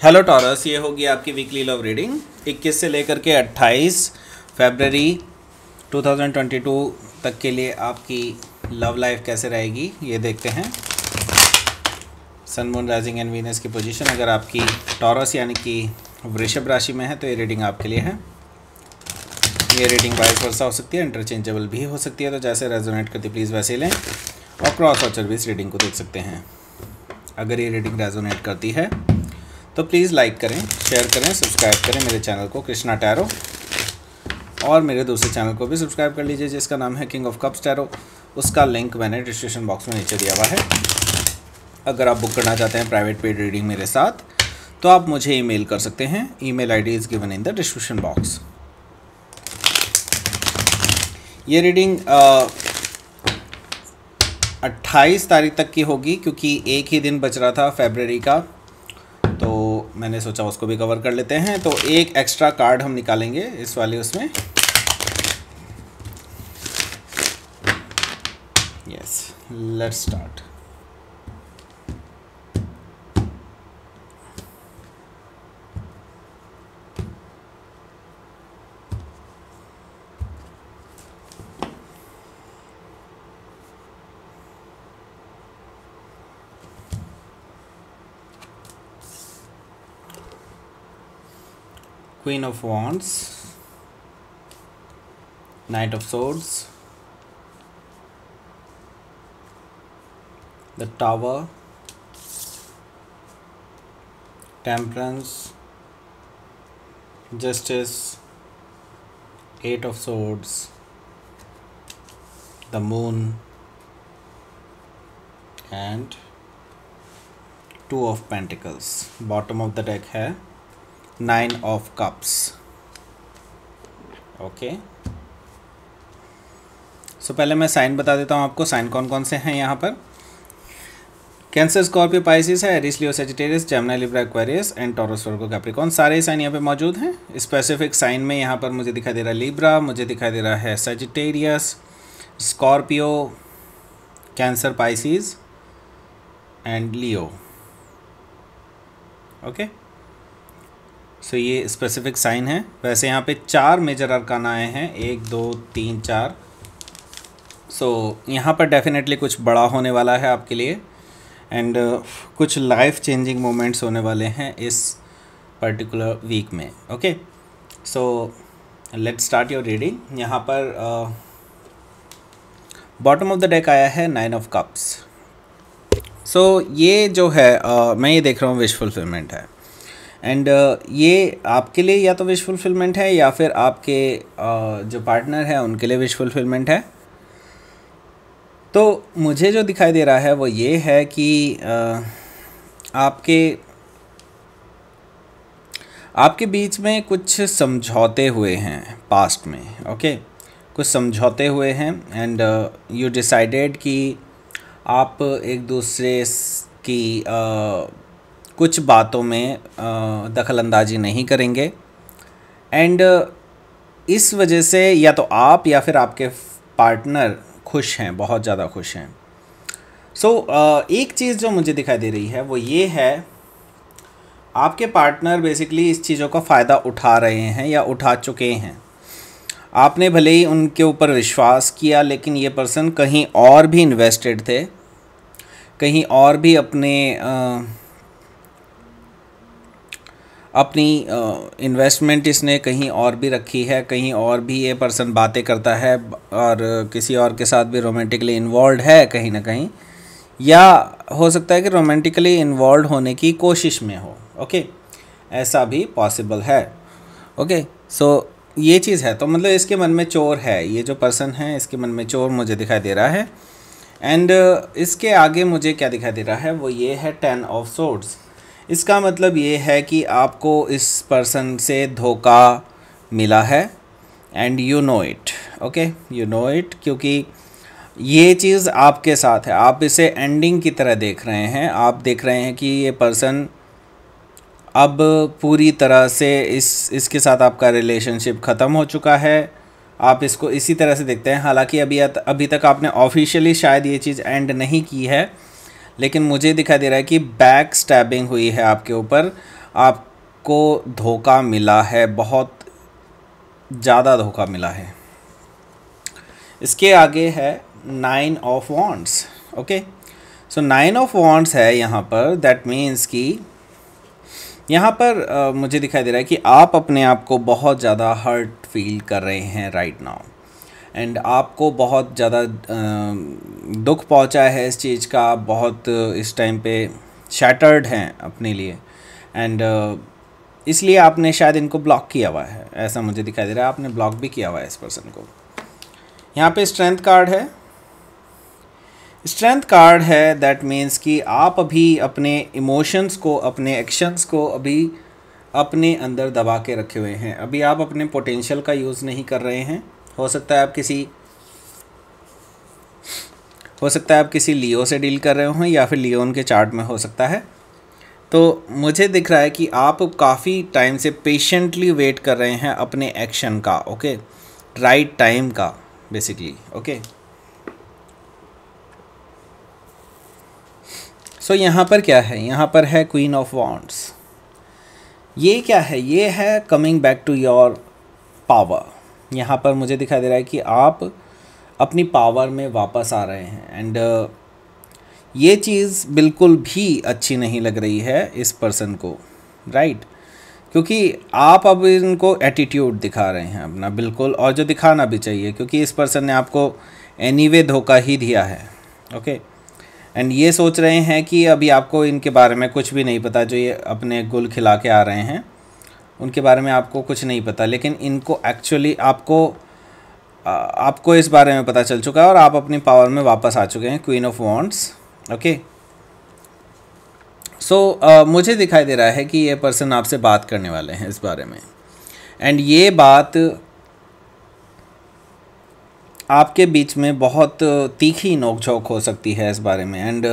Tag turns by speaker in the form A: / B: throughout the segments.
A: Hello taurus, ये होगी आपकी वीकली लव रीडिंग 21 से लेकर के 28 फरवरी 2022 तक के लिए आपकी लव लाइफ कैसे रहेगी ये देखते हैं। Sun moon rising and Venus की पोजीशन अगर आपकी टॉरस यानी कि वृषभ राशि में है तो ये रीडिंग आपके लिए है। ये रीडिंग वाइस वर्सा हो सकती है, इंटरचेंजेबल भी हो सकती है, तो जैसे रेजोनेट करती प्लीज़ वैसे लें और क्रॉस वाचर भी इस रीडिंग को देख सकते हैं। अगर ये रीडिंग रेजोनेट करती है तो प्लीज़ लाइक करें, शेयर करें, सब्सक्राइब करें मेरे चैनल को कृष्णा टैरो, और मेरे दूसरे चैनल को भी सब्सक्राइब कर लीजिए जिसका नाम है किंग ऑफ कप्स टैरो। उसका लिंक मैंने डिस्क्रिप्शन बॉक्स में नीचे दिया हुआ है। अगर आप बुक करना चाहते हैं प्राइवेट पेड रीडिंग मेरे साथ तो आप मुझे ईमेल कर सकते हैं। Email ID is given in the description box. ये रीडिंग 28 तारीख तक की होगी क्योंकि एक ही दिन बच रहा था फरवरी का, तो मैंने सोचा उसको भी कवर कर लेते हैं। तो एक एक्स्ट्रा कार्ड हम निकालेंगे इस वाले उसमें। Yes, let's start. Queen of Wands, Knight of Swords, the Tower, Temperance, Justice, Eight of Swords, the Moon, and Two of Pentacles. Bottom of the deck है नाइन ऑफ कप्स। ओके, सो पहले मैं sign बता देता हूँ आपको। Sign कौन कौन से हैं यहाँ पर। कैंसर, स्कॉर्पियो, पाइसिस है, Aries, Leo, Sagittarius, Gemini, Libra, Aquarius and Taurus, Virgo, Capricorn. सारे साइन यहाँ पे मौजूद हैं। स्पेसिफिक साइन में यहाँ पर मुझे दिखाई दे रहा है लिब्रा, मुझे दिखाई दे रहा है Sagittarius, Scorpio, Cancer, Pisces and Leo. Okay, so ये स्पेसिफिक साइन है। वैसे यहाँ पे 4 मेजर अरकाना आए हैं, 1 2 3 4। सो यहाँ पर डेफिनेटली कुछ बड़ा होने वाला है आपके लिए एंड कुछ लाइफ चेंजिंग मोमेंट्स होने वाले हैं इस पर्टिकुलर वीक में। Okay, so let's start your reading. यहाँ पर बॉटम ऑफ द डेक आया है 9 ऑफ कप्स। सो ये जो है मैं ये देख रहा हूँ विश फुलफिलमेंट है एंड ये आपके लिए या तो विश फुलफिलमेंट है या फिर आपके जो पार्टनर है उनके लिए विश फुलफिलमेंट है। तो मुझे जो दिखाई दे रहा है वो ये है कि आपके बीच में कुछ समझौते हुए हैं पास्ट में। ओके, कुछ समझौते हुए हैं एंड यू डिसाइडेड कि आप एक दूसरे की कुछ बातों में दखल अंदाजी नहीं करेंगे एंड इस वजह से या तो आप या फिर आपके पार्टनर खुश हैं, बहुत ज़्यादा खुश हैं। सो एक चीज़ जो मुझे दिखाई दे रही है वो ये है, आपके पार्टनर बेसिकली इस चीज़ों का फ़ायदा उठा रहे हैं या उठा चुके हैं। आपने भले ही उनके ऊपर विश्वास किया लेकिन ये पर्सन कहीं और भी इन्वेस्टेड थे, कहीं और भी अपनी इन्वेस्टमेंट इसने कहीं और भी रखी है, कहीं और भी ये पर्सन बातें करता है और किसी और के साथ भी रोमांटिकली इन्वॉल्व है कहीं ना कहीं, या हो सकता है कि रोमांटिकली इन्वॉल्व होने की कोशिश में हो। ओके, ऐसा भी पॉसिबल है। ओके, सो ये चीज़ है। तो मतलब इसके मन में चोर है, ये जो पर्सन है इसके मन में चोर मुझे दिखाई दे रहा है एंड इसके आगे मुझे क्या दिखाई दे रहा है वो ये है 10 ऑफ सोर्ड्स। इसका मतलब ये है कि आपको इस पर्सन से धोखा मिला है and you know it. Okay, you know it, क्योंकि ये चीज़ आपके साथ है। आप इसे एंडिंग की तरह देख रहे हैं। आप देख रहे हैं कि ये पर्सन अब पूरी तरह से इसके साथ आपका रिलेशनशिप ख़त्म हो चुका है। आप इसको इसी तरह से देखते हैं। हालांकि अभी तक आपने ऑफिशियली शायद ये चीज़ एंड नहीं की है, लेकिन मुझे दिखाई दे रहा है कि बैक स्टैबिंग हुई है आपके ऊपर। आपको धोखा मिला है, बहुत ज़्यादा धोखा मिला है। इसके आगे है 9 of wands. Okay, so 9 of wands है यहाँ पर। दैट मीन्स कि यहाँ पर मुझे दिखाई दे रहा है कि आप अपने आप को बहुत ज़्यादा हर्ट फील कर रहे हैं राइट नाउ, एंड आपको बहुत ज़्यादा दुख पहुँचा है इस चीज़ का। बहुत इस टाइम पे शैटर्ड हैं अपने लिए, एंड इसलिए आपने शायद इनको ब्लॉक किया हुआ है, ऐसा मुझे दिखाई दे रहा है। आपने ब्लॉक भी किया हुआ है इस पर्सन को। यहाँ पे स्ट्रेंथ कार्ड है। स्ट्रेंथ कार्ड है, दैट मीन्स कि आप अभी अपने इमोशंस को, अपने एक्शंस को अभी अपने अंदर दबा के रखे हुए हैं। अभी आप अपने पोटेंशियल का यूज़ नहीं कर रहे हैं। हो सकता है आप किसी लियो से डील कर रहे हों, या फिर लियोन के चार्ट में हो सकता है। तो मुझे दिख रहा है कि आप काफ़ी टाइम से पेशेंटली वेट कर रहे हैं अपने एक्शन का, ओके, राइट टाइम का बेसिकली। ओके, सो यहाँ पर क्या है? यहाँ पर है क्वीन ऑफ वॉन्ड्स। ये क्या है? ये है coming back to your power. यहाँ पर मुझे दिखाई दे रहा है कि आप अपनी पावर में वापस आ रहे हैं, एंड ये चीज़ बिल्कुल भी अच्छी नहीं लग रही है इस पर्सन को, राइट? क्योंकि आप अब इनको एटीट्यूड दिखा रहे हैं अपना, बिल्कुल, और जो दिखाना भी चाहिए, क्योंकि इस पर्सन ने आपको एनीवे धोखा ही दिया है। ओके, एंड ये सोच रहे हैं कि अभी आपको इनके बारे में कुछ भी नहीं पता। जो ये अपने गुल खिला के आ रहे हैं उनके बारे में आपको कुछ नहीं पता, लेकिन इनको एक्चुअली आपको इस बारे में पता चल चुका है, और आप अपनी पावर में वापस आ चुके हैं, क्वीन ऑफ वॉन्ड्स। ओके, सो मुझे दिखाई दे रहा है कि ये पर्सन आपसे बात करने वाले हैं इस बारे में, एंड ये बात आपके बीच में बहुत तीखी नोक-झोंक हो सकती है इस बारे में, एंड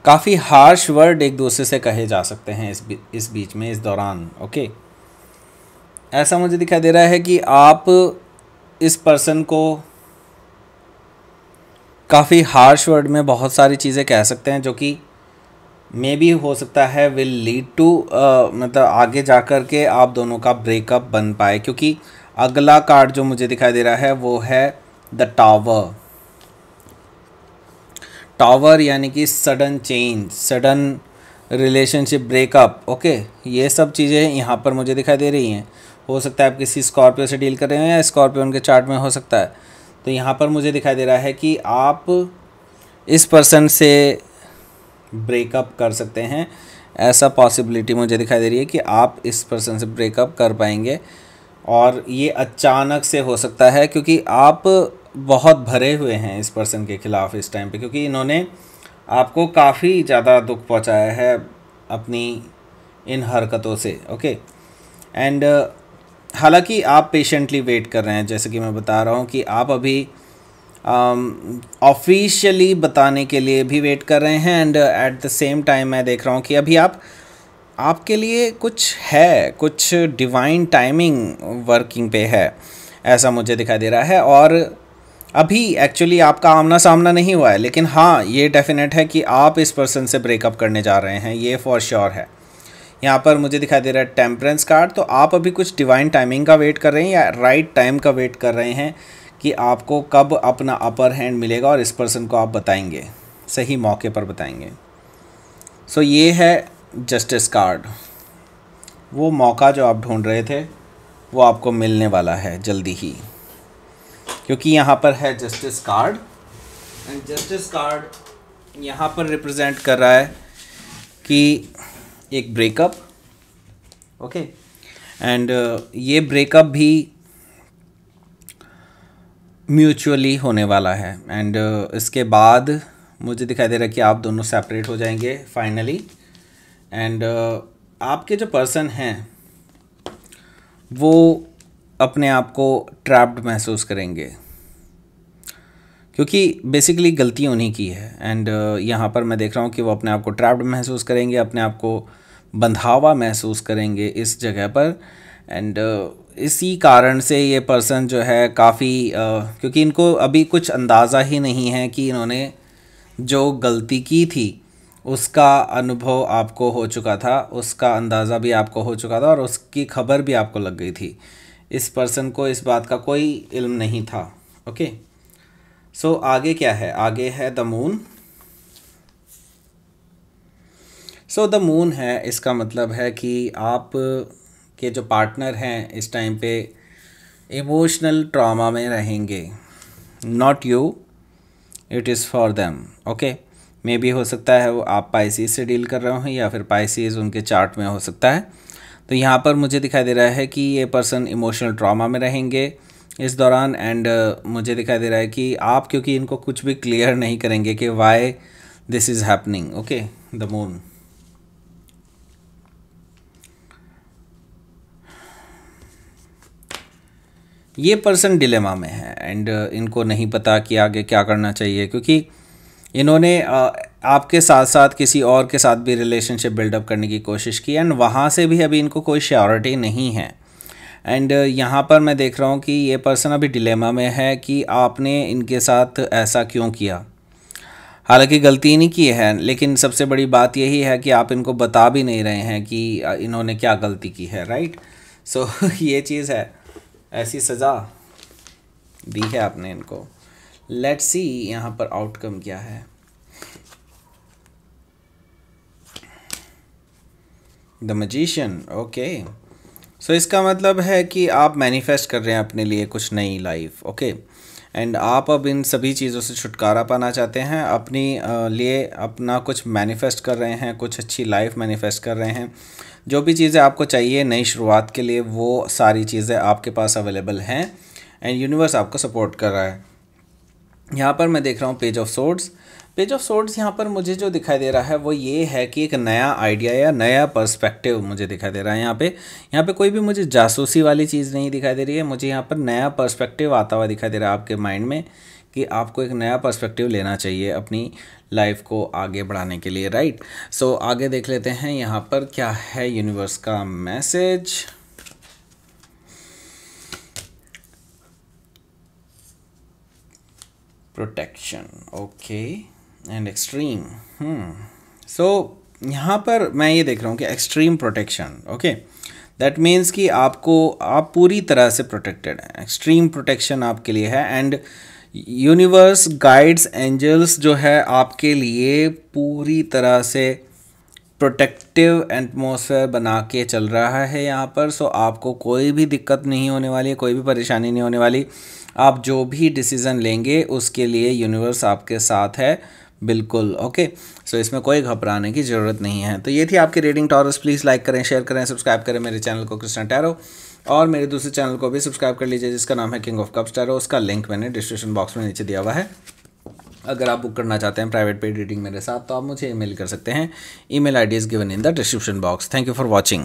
A: काफ़ी हार्श वर्ड एक दूसरे से कहे जा सकते हैं इस बीच में, इस दौरान। ओके, ऐसा मुझे दिखाई दे रहा है कि आप इस पर्सन को काफ़ी हार्श वर्ड में बहुत सारी चीज़ें कह सकते हैं, जो कि मे बी हो सकता है विल लीड टू मतलब आगे जा कर के आप दोनों का ब्रेकअप बन पाए। क्योंकि अगला कार्ड जो मुझे दिखाई दे रहा है वो है द टावर। टावर यानी कि sudden change, sudden relationship breakup. Okay, ये सब चीज़ें यहाँ पर मुझे दिखाई दे रही हैं। हो सकता है आप किसी स्कॉर्पियो से डील कर रहे हैं, या स्कॉर्पियो उनके चार्ट में हो सकता है। तो यहाँ पर मुझे दिखाई दे रहा है कि आप इस पर्सन से ब्रेकअप कर सकते हैं। ऐसा पॉसिबिलिटी मुझे दिखाई दे रही है कि आप इस पर्सन से ब्रेकअप कर पाएंगे, और ये अचानक से हो सकता है, क्योंकि आप बहुत भरे हुए हैं इस पर्सन के ख़िलाफ़ इस टाइम पे, क्योंकि इन्होंने आपको काफ़ी ज़्यादा दुख पहुंचाया है अपनी इन हरकतों से। ओके, एंड हालांकि आप पेशेंटली वेट कर रहे हैं, जैसे कि मैं बता रहा हूँ कि आप अभी ऑफिशियली बताने के लिए भी वेट कर रहे हैं, and at the same time मैं देख रहा हूँ कि अभी आपके लिए कुछ डिवाइन टाइमिंग वर्किंग पे है, ऐसा मुझे दिखाई दे रहा है। और अभी एक्चुअली आपका आमना सामना नहीं हुआ है, लेकिन हाँ, ये डेफिनेट है कि आप इस पर्सन से ब्रेकअप करने जा रहे हैं, ये फॉर श्योर है। यहाँ पर मुझे दिखाई दे रहा है टेम्परेंस कार्ड। तो आप अभी कुछ डिवाइन टाइमिंग का वेट कर रहे हैं, या राइट टाइम का वेट कर रहे हैं कि आपको कब अपना अपर हैंड मिलेगा, और इस पर्सन को आप बताएंगे, सही मौके पर बताएंगे। सो ये है जस्टिस कार्ड। वो मौका जो आप ढूंढ रहे थे वो आपको मिलने वाला है जल्दी ही, क्योंकि यहाँ पर है justice card, and justice card यहाँ पर रिप्रेजेंट कर रहा है कि एक ब्रेकअप। ओके, एंड ये ब्रेकअप भी म्यूचुअली होने वाला है, एंड इसके बाद मुझे दिखाई दे रहा है कि आप दोनों सेपरेट हो जाएंगे फाइनली, एंड आपके जो पर्सन हैं वो अपने आप को ट्रैप्ड महसूस करेंगे, क्योंकि बेसिकली गलती उन्हीं की है। एंड यहाँ पर मैं देख रहा हूँ कि वो अपने आप को ट्रैप्ड महसूस करेंगे, अपने आप को बंधावा महसूस करेंगे इस जगह पर, एंड इसी कारण से ये पर्सन जो है काफ़ी क्योंकि इनको अभी कुछ अंदाज़ा ही नहीं है कि इन्होंने जो गलती की थी उसका अनुभव आपको हो चुका था, उसका अंदाज़ा भी आपको हो चुका था और उसकी खबर भी आपको लग गई थी। इस पर्सन को इस बात का कोई इल्म नहीं था। ओके, सो आगे क्या है? आगे है the moon. So the moon है, इसका मतलब है कि आप के जो पार्टनर हैं इस टाइम पे इमोशनल ट्रॉमा में रहेंगे। Not you, it is for them. Okay, may be हो सकता है वो आप पाइसीज से डील कर रहे हो या फिर पाइसीज उनके चार्ट में हो सकता है। तो यहाँ पर मुझे दिखाई दे रहा है कि ये पर्सन इमोशनल ट्रॉमा में रहेंगे इस दौरान। एंड मुझे दिखाई दे रहा है कि आप क्योंकि इनको कुछ भी क्लियर नहीं करेंगे कि why this is happening. Okay, the moon. ये पर्सन डिलेमा में है एंड इनको नहीं पता कि आगे क्या करना चाहिए, क्योंकि इन्होंने आपके साथ साथ किसी और के साथ भी रिलेशनशिप बिल्डअप करने की कोशिश की एंड वहाँ से भी अभी इनको कोई श्योरिटी नहीं है। एंड यहाँ पर मैं देख रहा हूँ कि ये पर्सन अभी डिलेमा में है कि आपने इनके साथ ऐसा क्यों किया। हालांकि गलती नहीं की है, लेकिन सबसे बड़ी बात यही है कि आप इनको बता भी नहीं रहे हैं कि इन्होंने क्या गलती की है। राइट, सो ये चीज़ है, ऐसी सज़ा दी है आपने इनको। लेट्स सी यहाँ पर आउटकम क्या है। The magician. ओके, सो इसका मतलब है कि आप मैनिफेस्ट कर रहे हैं अपने लिए कुछ नई लाइफ। ओके, एंड आप अब इन सभी चीज़ों से छुटकारा पाना चाहते हैं, अपनी लिए अपना कुछ मैनिफेस्ट कर रहे हैं, कुछ अच्छी लाइफ मैनिफेस्ट कर रहे हैं। जो भी चीज़ें आपको चाहिए नई शुरुआत के लिए, वो सारी चीज़ें आपके पास अवेलेबल हैं एंड यूनिवर्स आपको सपोर्ट कर रहा है। यहाँ पर मैं देख रहा हूँ page of swords. Page of swords यहाँ पर मुझे जो दिखाई दे रहा है वो ये है कि एक नया आइडिया या नया पर्सपेक्टिव मुझे दिखाई दे रहा है। यहाँ पे कोई भी मुझे जासूसी वाली चीज़ नहीं दिखाई दे रही है। मुझे यहाँ पर नया पर्सपेक्टिव आता हुआ दिखाई दे रहा है आपके माइंड में कि आपको एक नया पर्सपेक्टिव लेना चाहिए अपनी लाइफ को आगे बढ़ाने के लिए। राइट, सो आगे देख लेते हैं यहाँ पर क्या है यूनिवर्स का message. Protection, okay, and extreme. So यहाँ पर मैं ये देख रहा हूँ कि extreme protection. Okay, that means कि आप पूरी तरह से प्रोटेक्टेड हैं। एक्सट्रीम प्रोटेक्शन आपके लिए है एंड यूनिवर्स, गाइड्स, एंजल्स जो है आपके लिए पूरी तरह से प्रोटेक्टिव एटमॉस्फेयर बना के चल रहा है यहाँ पर। सो आपको कोई भी दिक्कत नहीं होने वाली है, कोई भी परेशानी नहीं होने वाली। आप जो भी डिसीज़न लेंगे उसके लिए यूनिवर्स आपके साथ है, बिल्कुल। ओके, सो इसमें कोई घबराने की ज़रूरत नहीं है। तो ये थी आपकी रीडिंग टॉरस। प्लीज़ लाइक करें, शेयर करें, सब्सक्राइब करें मेरे चैनल को कृष्णा टैरो, और मेरे दूसरे चैनल को भी सब्सक्राइब कर लीजिए जिसका नाम है किंग ऑफ कप्स टैरो। उसका लिंक मैंने डिस्क्रिप्शन बॉक्स में नीचे दिया हुआ है। अगर आप बुक करना चाहते हैं प्राइवेट पेड रीडिंग मेरे साथ तो आप मुझे ईमेल कर सकते हैं। Email ID is given in the description box. Thank you for watching.